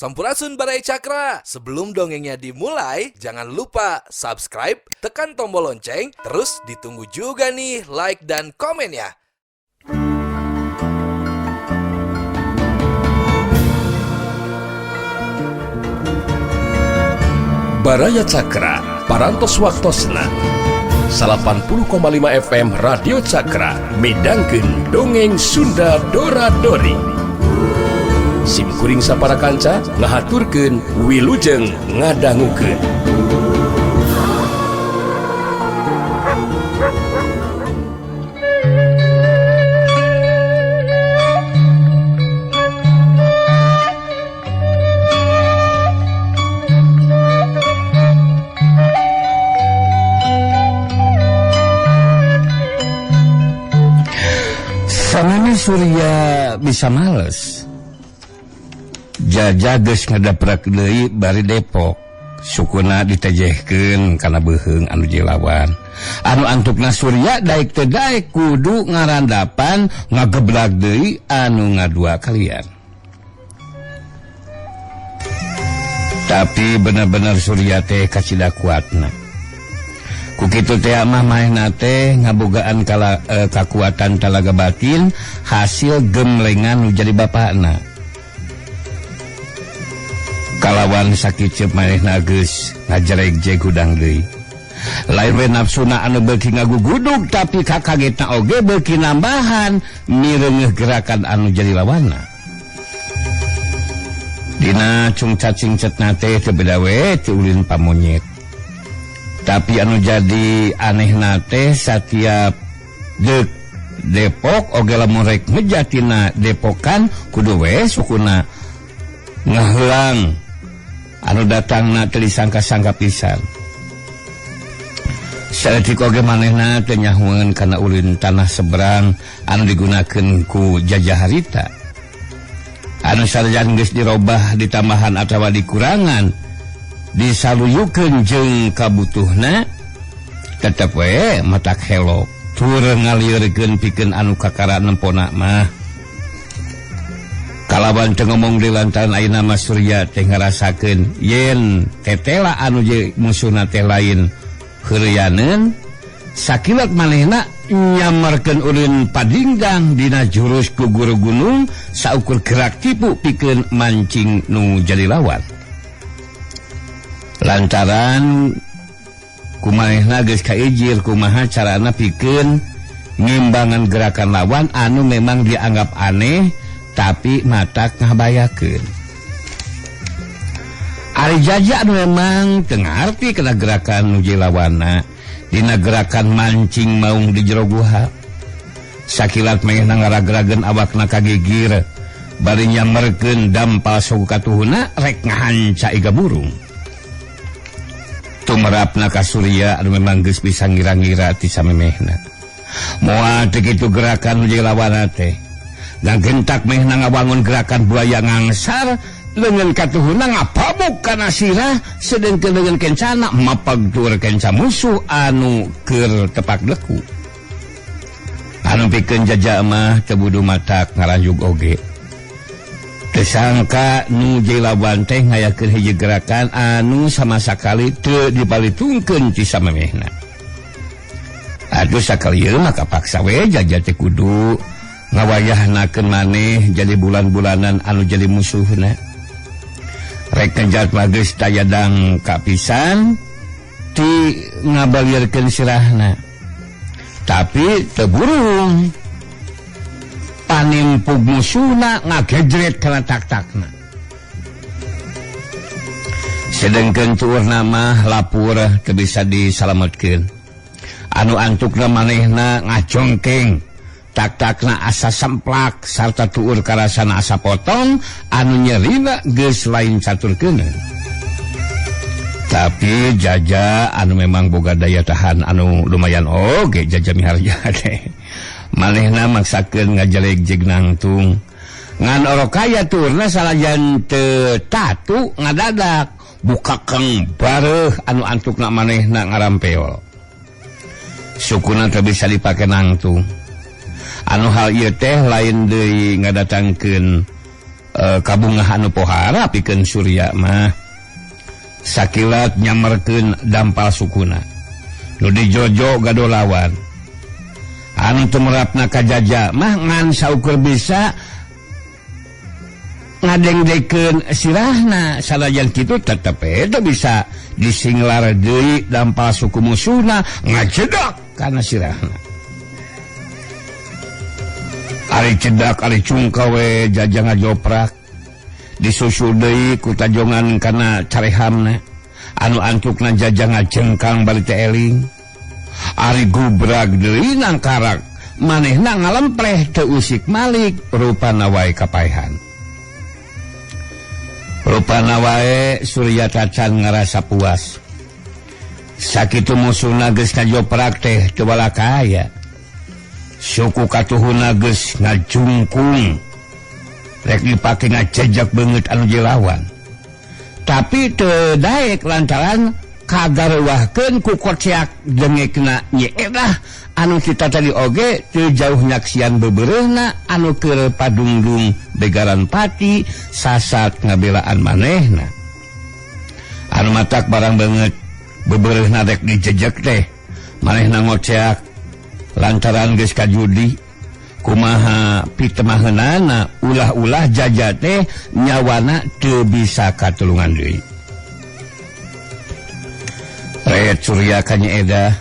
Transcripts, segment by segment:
Sampurasun Barai Cakra. Sebelum dongengnya dimulai, jangan lupa subscribe, tekan tombol lonceng, terus ditunggu juga nih like dan komen ya. Baraya Cakra, parantos waktosna 80,5 FM Radio Cakra, midangkeun dongeng Sunda Dora-Dori. Simkuring sapara kanca ngahaturkeun wilujeng ngadangukeun. Samana Surya bisa males. Jaja geus ngadaprak deui bari Depok. Sukuna ditejehkeun kana beuheung anu jilawan. Anu antukna Surya daek teu daek kudu ngarandapan ngageblag deui anu ngadua kalian. Tapi bener-bener Surya teh kacida kuatna. Kukitu teh mah maehna teh ngabogaan kakuatan talaga batin hasil gemlengan nu jadi bapakna. Kalawan sakit ceuk manehna geus ngajereg-jeg hudang deui. Lain we nafsuna anu beuki ngagugudug tapi kakagetna oge beuki nambahan mireungeuh gerakan anu jadi lawanna. Dina cung cacing cetna teh teu beda we ti ulin pamonyet. Tapi anu jadi anehna teh satiap deuk Depok oge lamun rek ngejatina Depokan kudu we sukuna ngaheulang anu datangna teu disangka-sangka pisan. Saeutik oge manehna teu nyahoeun kana ulin tanah seberang anu digunakeun ku Jajah harita. Anu sanajan geus dirobah ditambahan atawa dikurangan disaluyukeun jeung kabutuhna tetep we matak helok tur ngalieurekeun pikeun anu kakara nempona mah. Kalawan teu ngomong di lantaran ayeuna mah Surya teh ngarasakeun yen tetela anu je musuhna teh lain heureuyaneun sakilat manehna nyamarkeun ulin padinggang dina jurus ku guru gunung saukur gerak tipu pikeun mancing nu jadi lawan. Lantaran kumanehna geus kaijir kumaha carana pikeun ngimbangan gerakan lawan anu memang dianggap aneh tapi matak ngabayakeun. Ari Jaja anu memang teu ngarti kana gerakan nuju lawanna dina gerakan mancing maung di jero guha. Sakilat manehna ngaragrageun awakna kagigir bari nyamerkeun dampal sogu katuhuna rek ngahanca iga burung. Tumerapna ka Surya anu memang geus bisa ngira-ngira ti samemehna. Moal teu kitu gerakan nuju lawanna teh ngagentak mehna ngawangun gerakan buaya ngangsar leungeun katuhuna ngapabuk kana sirah sedengkeun leungeun kencana mapagtur kenca musuh anu keur tepak deku. Anu pikeun Jaja mah teu budu matak ngaranjug oge. Teu sangka nu jilawan teh ngayakeun hiji gerakan anu sama sakali teu dipalitungkeun ti samemehna. Atuh sakalieu mah kapaksa we Jaja teh kudu ngawayahnakeun maneh jadi bulan-bulanan anu jadi musuhna. Rek kenjat geus tayadang kapisan ti ngabalieurkeun sirahna. Tapi teu burung panimpug musuhna ngagejret kana tak-takna. Sedengkeun tuurna mah lapur teu bisa disalametkeun. Anu antukna manehna ngajongkeng tak-takna asa semplak sarta tuur karasana asa potong anu nyerina geus lain caturkeuneun. Tapi Jaja anu memang boga daya tahan anu lumayan oge Jaja miharja teh. Manehna maksakeun ngajeleg-jeg nangtung. Ngan orokaya turna salajan teu tatu ngadadak buka keng bareuh anu antukna manehna ngarampeol. Sukuna teu bisa dipake nangtung. Anu hal ieu teh lain deui ngadatangkeun kabungah anu pohara pikeun Surya mah sakilat nyamerkeun dampal sukuna nu dijojo gado lawan anu teu merapna ka Jaja mah ngan saukur bisa ngadengdekeun sirahna salajan kitu tetep eta bisa disinglar deui dampal suku musuhna ngacedak kana sirahna. Ari cedak ari cungka we Jaja ngajoprak disusul deui ku tajongan kana carehamna anu antukna Jaja ngajengkang bari teh eling. Ari gubrag deui nang karak manehna ngalempreh teu usik malik rupana wae kapaehan. Rupana wae Surya tacan ngarasa puas. Sakitu musuhna geus ngajoprak teh teu balakaya. Suku katuhuna geus ngajungkung rek dipake ngajejak beungeut anu jelawan tapi teu daek lantaran kagareuwahkeun ku kociak dengekna Nyi Edah anu kita tadi oge teu jauh nyaksian bebeureuhna anu keur padungdung begaran pati sasat ngabelaan manehna anu matak barang beungeut bebeureuhna rek dijejek teh manehna ngoceak lantaran geus kajudi kumaha pitemaheunana ulah-ulah Jaja teh nyawana teu bisa katulungan deui. Reet Surya ka Nyi Edah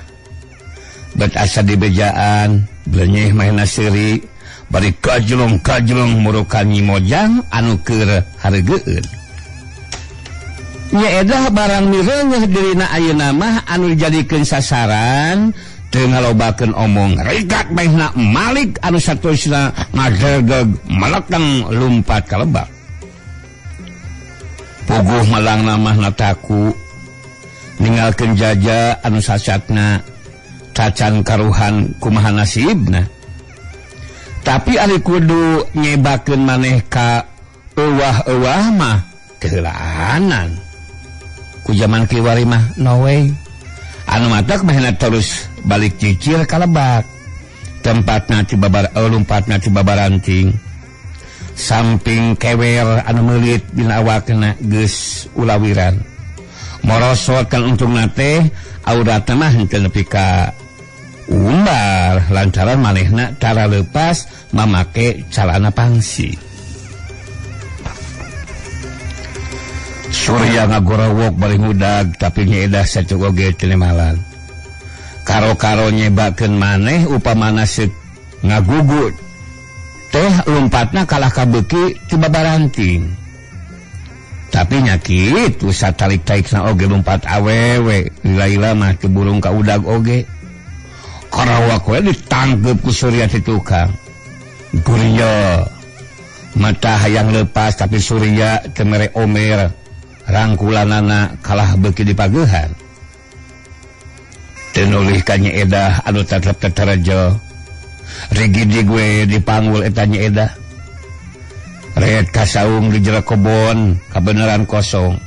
bet asa dibejaan blenyeh mahena seuri bari kajlong-kajlong murukan Nyi Mojang anu keur hareugeun. Nyi Edah barang mireungeuh dirina ayeuna mah anu dijadikeun sasaran teu ngalobakeun omong rigat baehna Malik anu saterusna ngagegeg melekeng lumpat ka lebak. Puguh melangna mah nataku ninggalkeun Jaja anu sasatna cacan karuhan kumaha nasibna. Tapi ari kudu nyebakeun maneh ka euwah-euwah mah keheulaanan. Ku jaman kiwari mah no way. Anu matak mahena terus balik cicil ka lebak tempatna lompatna cibabaranting samping kewer anu meulit dina awakna geus ulawiran morosot kan untungna teh auratna mah henteu nepi ka umbar lantaran manehna tara leupas mamake calana pangsi. Surya ngagorowok bari ngudag tapi Nyi Edah saceuk oge teu nemalan. Karo-karo nyebakeun maneh upamana seuk ngagugut. Teh lompatna kalah kabeuki ti babaranting. Tapi nya kitu satalik-talikna oge lompat awewe, lila-lila mah teu burung ka udag oge. Karawak we ditangkep ku Surya ti tukang. Gurinya mata hayang leupas tapi Surya teu mere omer. Rangkulanana kalah beuki di pageuhan. Teu nulih ka Nyi Edah anu tetep tetarejo. Rigidi gue dipanggul eta Nyi Edah. Reet kasaung di jero kebon kabeneran kosong.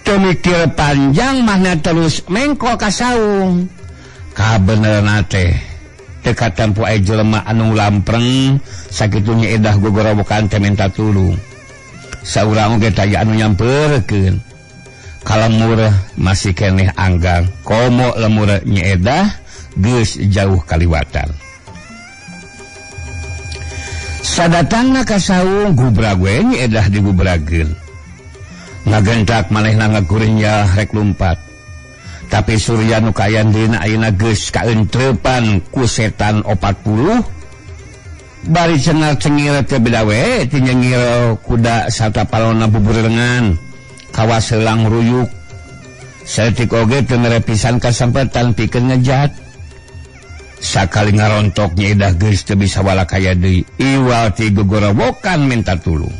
Teu mikir panjang mahna terus mengkol kasaung. Kabeneran teh teu katempo aya jelema anu lampreng sakitu Nyi Edah gogorowokan teh minta tulung. Saurang oge taya anu nyampeurkeun. Kalemur masih keneh anggang. Komo lemur Nyi Edah geus jauh kaliwatan. Sadatangna ka saung gubrag we Nyi Edah digubrageun. Ngagentak manehna ngaguringnya rek lumpat. Tapi Surya nu kayan dina ayeuna geus kaentrepan ku setan 40. Bari cengal-cengil teu beda we ti nyengil kuda satapalona buburengan kawas heulang ruyuk. Saeutik oge teu mere pisan kasempetan pikeun ngejat. Sakali ngarontok Nyi Edah geus teu bisa walakaya deui. Iwal ti gogorowokan minta tulung.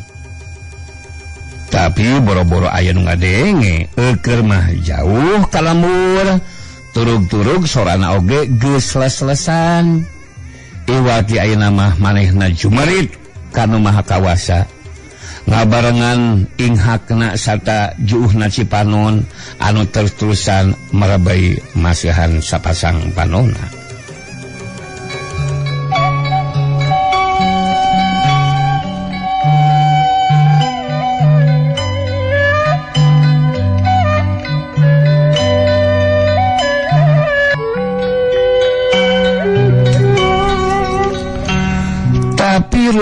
Tapi boro-boro aya nu ngadenge, eukeur mah jauh ka lembur. Turug-turug sorana oge geus les-lesan. Iwati ayeuna mah manehna jumerit kanu Maha Kawasa. Ngabarengan inghakna sarta juuhna Cipanon anu terus-terusan marabai masihan sapasang panonna.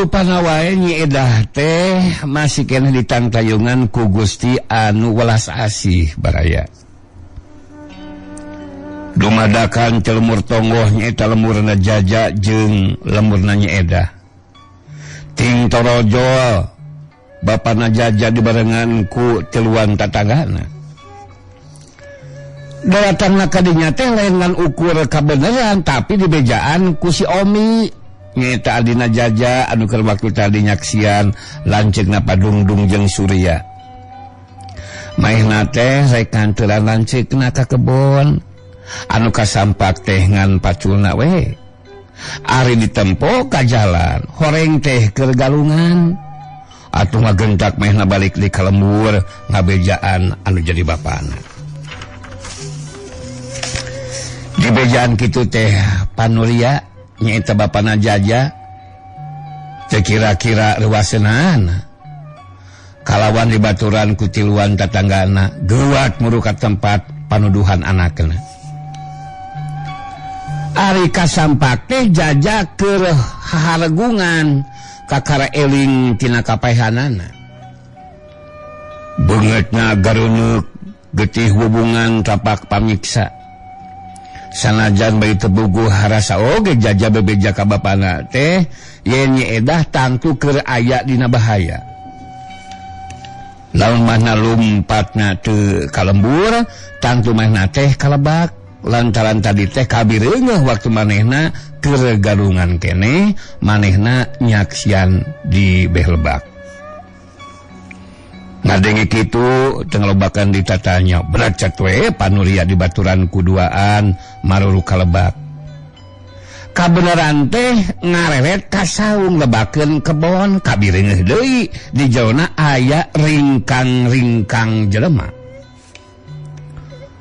rupana wae Nyi Edah teh masih keneh ditantayungan ku Gusti anu welas asih baraya. Dumadakan teu lemur tonggoh nyaeta lemurna Jaja jeung lemurna Nyi Edah. Ting torojo bapana Jaja dibarengan ku tiluan tatanggana. Datangna kadinya teh lain ngan ukur kabeneran tapi dibejaan ku si Omi. Nyaeta adina Jaja anu keur waktu tadi nyaksian lanceukna Padungdung jeung Surya. Maehna teh rek nganturan lanceukna ka kebon anu kasampak teh ngan paculna we. Ari ditempo ka jalan horeng teh keur galungan. Atuh ngagentak maehna balik di ka lembur ngabejaan anu jadi bapana. Di bejaan kitu teh Panuria nyaeta bapana Jaja teu kira-kira reuaseunana kalawan dibaturan ku tiluan tatanggana geuwat muru ka tempat panuduhan anakna. Ari kasampak teh Jaja keur haharegungan kakara eling tina kapaehanana. Beungeutna garuneuk getih hubungan tapak pamiksa. Sanajan bayi tebuguh harasa oge Jaja bebeja ka bapana teh yen Nyi Edah tangtu keur aya dina bahaya. Lamun mahna lumpatna teu ka lembur tangtu mahna teh kalebak lantaran tadi teh kabireungeuh waktu manehna keur galungan keneh manehna nyaksian di behelebak. Ngadenge kitu tenglobakan ditatanya beracet we Panuria dibaturan kuduaan maruru kalebak. Kabeneran teh ngareret ka saung lebakeun kebon kabireungeuh deui di jauna aya ringkang-ringkang jelema.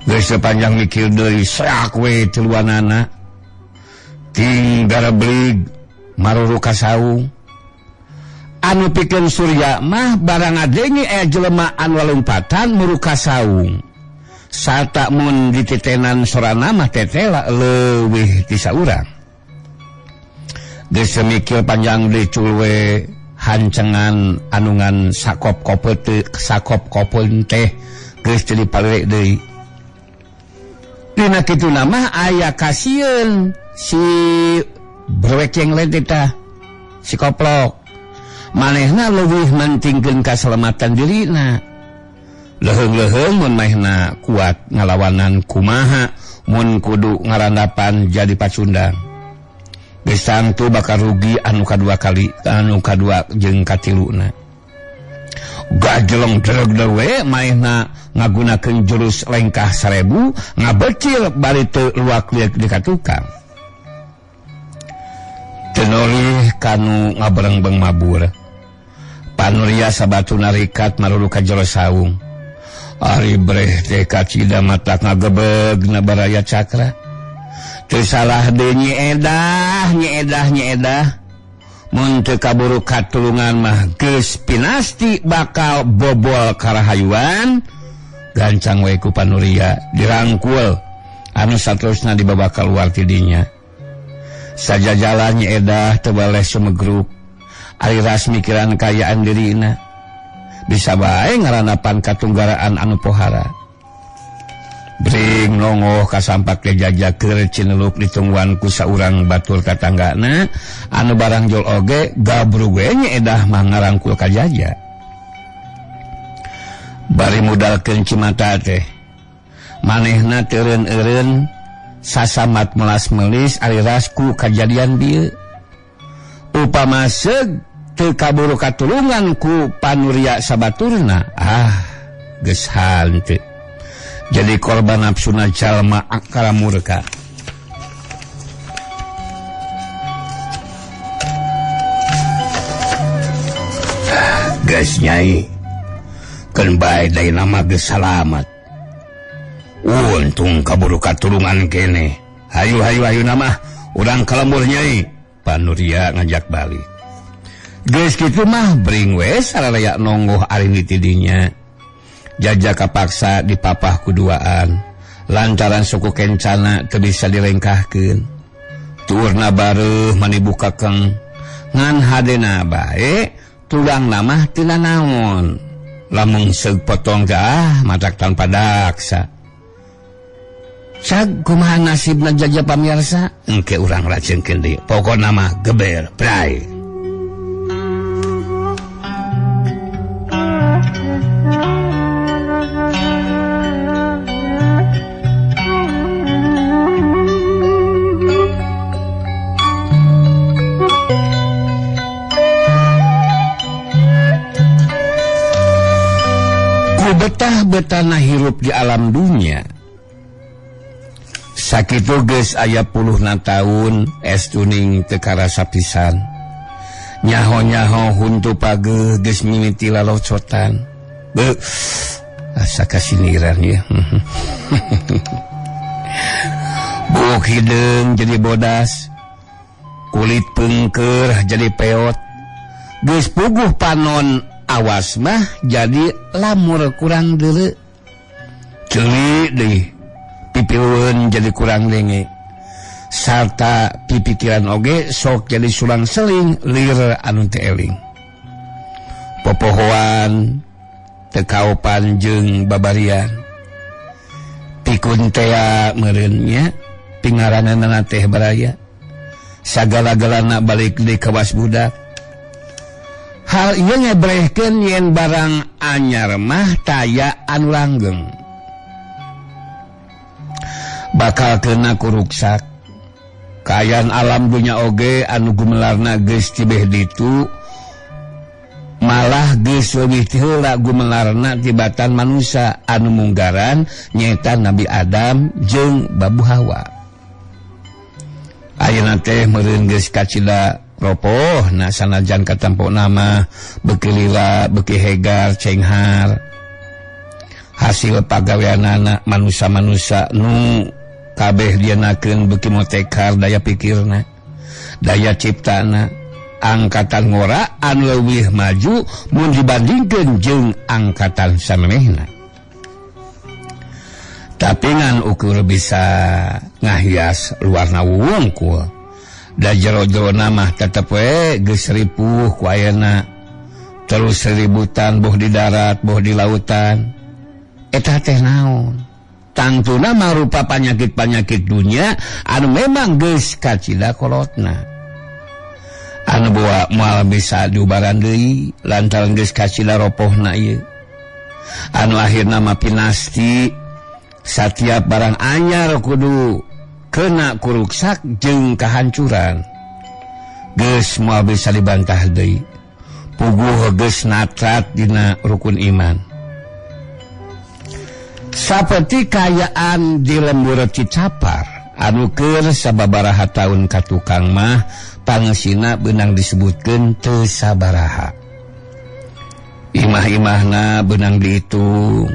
Geus sepanjang mikir deui sak we tiluanana ting gareblig maruru ka saung. Anu pikeun Surya mah barang adenge aya jelema anu lompatan muru ka saung. Sarta mun dititenan sorana mah tetela leuwih ti saurang. Geus mikir panjang deui culwe hancengan anungan sakop-kopeun teh geus teu dipalere deui. Dina kituna mah aya kasieun si brewekeng leuwih tah si koplok. Manehna leuwih mentingkeun kaselamatan dirina. Leheung-leheung mun manehna kuat ngalawanan kumaha mun kudu ngarandapan jadi pacundang. Geus tangtu bakal rugi anu kadua jeung katiluna. Gajeleng deug we manehna ngagunakeun jurus lengkah 1000 ngabecil bari teu luak liek di katukang. Tenolih kanu ngaberengbeng mabur. Panuria sabatu narikat maruru ka jero saung. Ari breh teh kacida matak ngagebeg na Baraya Cakra. Teu salah deui Nyi Edah. Mun teu kaburu katulungan mah geus pinasti bakal bobol karahayuan. Gancang we ku Panuria dirangkul anu saterusna dibawa kaluar ti dinya. Sajajalan Nyi Edah teu baleh sumegruk. Ari ras mikiran kayaan dirina bisa bae ngaranapan katunggaraan anu pohara. Bring nongoh kasampak teh Jaja keur cineluk ditungguan ku saurang batur tatanggana anu barang jol oge gabrug we Nyi Edah mah ngarangkul ka Jaja. Bari mudalkeun cimata teh manehna teureun-eureun sasamat melas melis ari ras ku kajadian dieu. Upama seug teu kaburu katulungan ku Panuria sabaturna geus hanteu jadi korban nafsuna jalma akara murka. Geus Nyai keun bae daina mah geus salamat. Untung kaburu katulungan keneh. Hayu nama urang ka lembur Nyai. Panuria ngajak balik. Geus kitu mah bring we sararea nonggoh ari tidinya. Jaja kapaksa dipapah kuduaan lantaran suku kencana teu bisa dilengkahkeun. Tuurna bareuh manibu kakeng ngan hadena bae tulang nama tina naon lamun seug potong matak tanpa daksa. Cag kumaha nasibna jaja pamirsa engke urang racengkeun deui pokona mah geber bray. Betah-betana hirup di alam dunia sakitu geus aya puluhna taun es tuning teu karasa pisan nyaho-nyaho huntu pageuh geus mimiti lalocotan beuh asa kasiniran ya. Buuk hideung jadi bodas kulit peungkeur jadi peot geus puguh panon awas mah jadi lamur kurang deuleu ceuli deui pipileun jadi kurang lenge sarta pipikiran oge sok jadi sulang seling lir anu teu eling popohoan teu kaopan jeung babarian pikun tea meureun nya pingaranana teh baraya sagala-galana balik deui ka was budak. Hal ieu ngebrehkeun yen barang anyar mah taya anu langgeng bakal kena ku ruksak. Kaayaan alam dunya oge anu gumelarna geus tibeh ditu malah geus leuwih ti heula gumelarna tibatan manusia anu munggaran nyaeta Nabi Adam jeung Babu Hawa. Ayeuna teh meureun geus kacida ropoh na sanajan katampo nama beuki lila beuki hegar cenghar hasil pagaweanana manusia-manusia nu kabeh dienakeun beuki motekar daya pikirna daya ciptana angkatan ngora anu leuwih maju mun dibandingkeun jeung angkatan samemehna. Tapi ngan ukur bisa ngahias luarna wungkul da jero-jero mah tetep we geus ripuh ku ayeuna terus ributan boh di darat boh di lautan eta teh naon tangtuna mah rupa panyakit-panyakit dunia anu memang geus kacida kolotna anu boa moal bisa diubaran deui lantaran geus kacida ropohna ieu anu akhirna mah pinasti satiap barang anyar kudu kena kuruksak jeung kahancuran geus moal bisa dibantah deui puguh geus natrat dina rukun iman saperti kayaan di lembur Cicapar anu keur sababaraha taun ka tukang mah pangeusina beunang disebutkeun teu sabaraha imah-imahna beunang diitung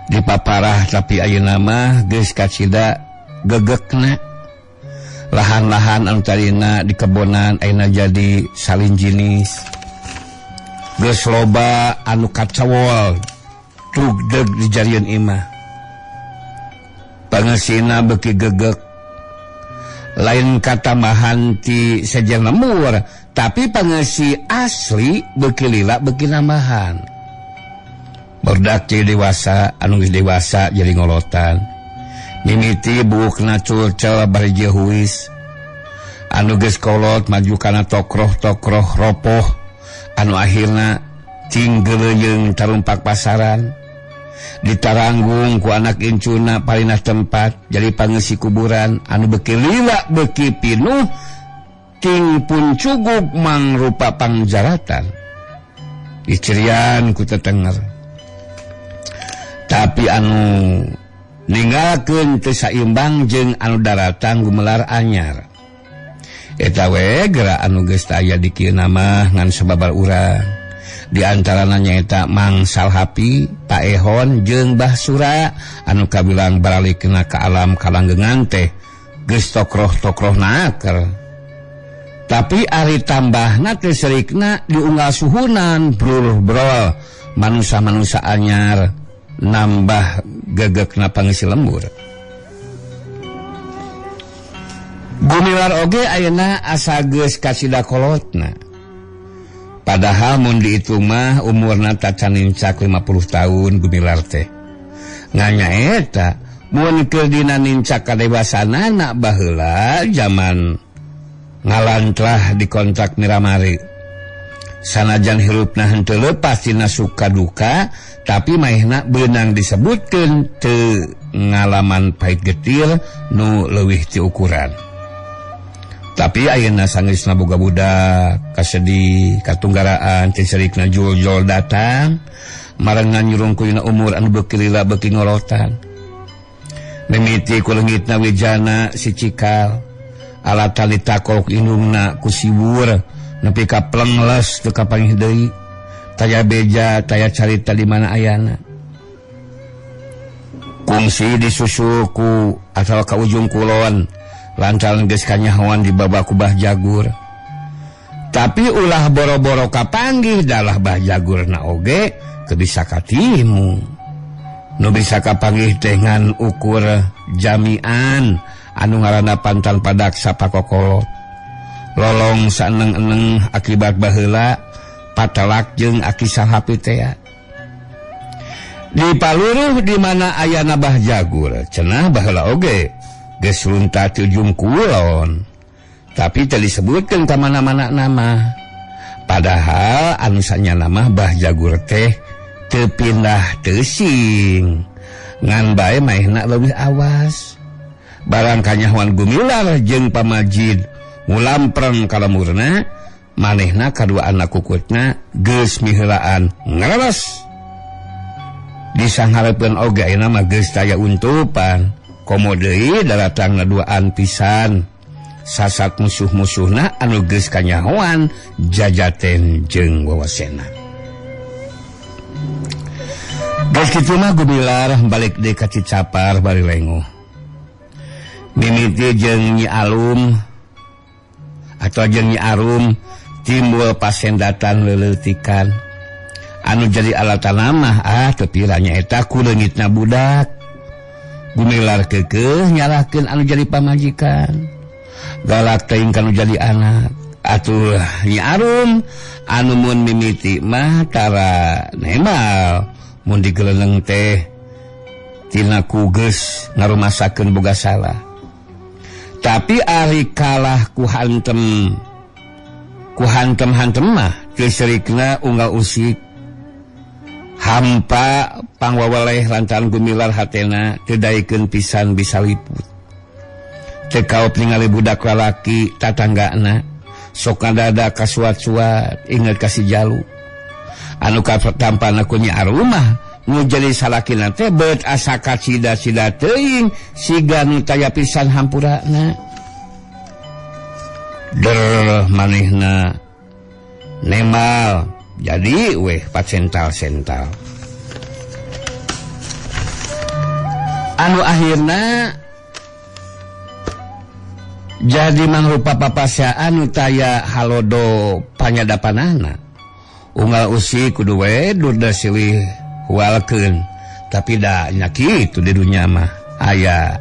dipaparah tapi ayeuna mah geus kacida gegekna lahan-lahan anu tadina di kebonan ayeuna jadi salin jinis geus loba anu kacawol trugdeg di jarieun imah pangeusina beuki gegek lain katambahan ti sejen lemur tapi pangeusi asli beuki lila beuki nambahan berdak ti dewasa anu geus dewasa jadi ngolotan mimiti buukna curcel bari jehuis anu geus kolot maju kana tokroh-tokroh ropoh anu akhirna cinggeuleung tarumpak pasaran ditaranggung ku anak incuna palinah tempat jadi pangeusi kuburan anu beuki lila beuki pinuh ting pun cukup mangrupa pangjaratan dicirian ku tetenger tapi anu ninggalkeun teu saimbang jeung anu daratang gumelar anyar eta we geura anu geus aya di kieu mah ngan sababar urang di antarana nyaeta Mang Salhapi Pak Ehon jeung Mbah Sura anu kabilang baralikna ka alam kalanggengan teh geus tokroh-tokrohna aker tapi ari tambahna teh serikna diunggal suhunan brul-brol manusia-manusia anyar nambah gegekna pangeusi lembur Gumilar oge ayeuna asa geus kasidakolotna. Padahal mun diitung mah umurna tacanincak 50 tahun Gumilar teh. Nganya eta mun keur dina nincak kadewasanana baheula zaman ngalantlah dikontrak Miramari. Sanajan hirupna henteu leupas tina suka duka, tapi maehna beunang disebutkeun teu ngalaman pait getir nu leuwih ti ukuran. Tapi ayeuna sanggeusna boga budak, kasedih, katunggaraan, teh serikna jol-jol datang, marengan nyurungkuina umur anu beuki lila beuki ngorotan. Mimiti ku leungitna wijana si cikal, alatan ditakok indungna ku siwur, nepi ka plengles teu kapanggih deui. Taya beja, taya carita di mana ayana. Kungsi disusul ku asal ka ujung kulon, lantaran geus kanyahoan di babaku Bah Jagur. Tapi ulah boro-boro kapanggih dalah Bah Jagurna oge teu bisa katimu. Nu bisa kapanggih teh ngan ukur jamian anu ngaranna Pantan Padaksa Pakokolot. Lolong saeneng-eneng akibat baheula patalak jeung aki sahapi teh. Di paluruh di mana ayana Bah Jagur, cenah baheula oge geus lunta ti ujung kulon. Tapi teu disebutkeun ka mana-mana nama. Padahal anu sanyana mah Bah Jagur teh teu pindah teusing. Ngan bae maehna leuwih awas. Barang kanyahoan Gumilar jeung pamajid ngulampreng ka lemurna, manehna kadua anak kukutna geus miheulaan ngaralos. Disanghareupeun oge ayeuna mah geus taya untupan, komo deui daratangna duaan pisan. Sasat musuh-musuhna anu geus kanyahoan jajaten jeung wawasena. Geus kitu mah Gumilar balik deui ka Cicapar bari lengo. Mimiti jeung Nyi Alum atau jeung Nyi Arum timbul pasendatan leuleutikan. Anu jadi alatanna mah teu pira nyaeta ku leungitna budak. Gumilar keukeuh nyalahkeun anu jadi pamajikan. Galak teuing kanu jadi anak. Atuh Nyi Arum anu mun mimiti mah tara nemal mun digeleuleng teh tina ku geus ngarumasakeun boga salah. Tapi ari kalah ku hantem mah teu serikna unggal usik. Hampa pangwawaleh lantaran Gumilar hatena teu daekeun pisan bisa liput. Teu kaop ningali budak lalaki tatanggana sok ngadadak kasuat-suat inget ka si Jalu. Anu katampana ku Nyi Arum mah nu jadi salakina teh beut asa kacida-cida teuing siga nu taya pisan hampurana. Der manehna nemal jadi weh pacental-sental. Anu akhirna jadi mangrupa papasaan nu taya halodo panyadapanana. Unggal usi kudu we durda silih walkeun, tapi da nya kitu di dunya mah aya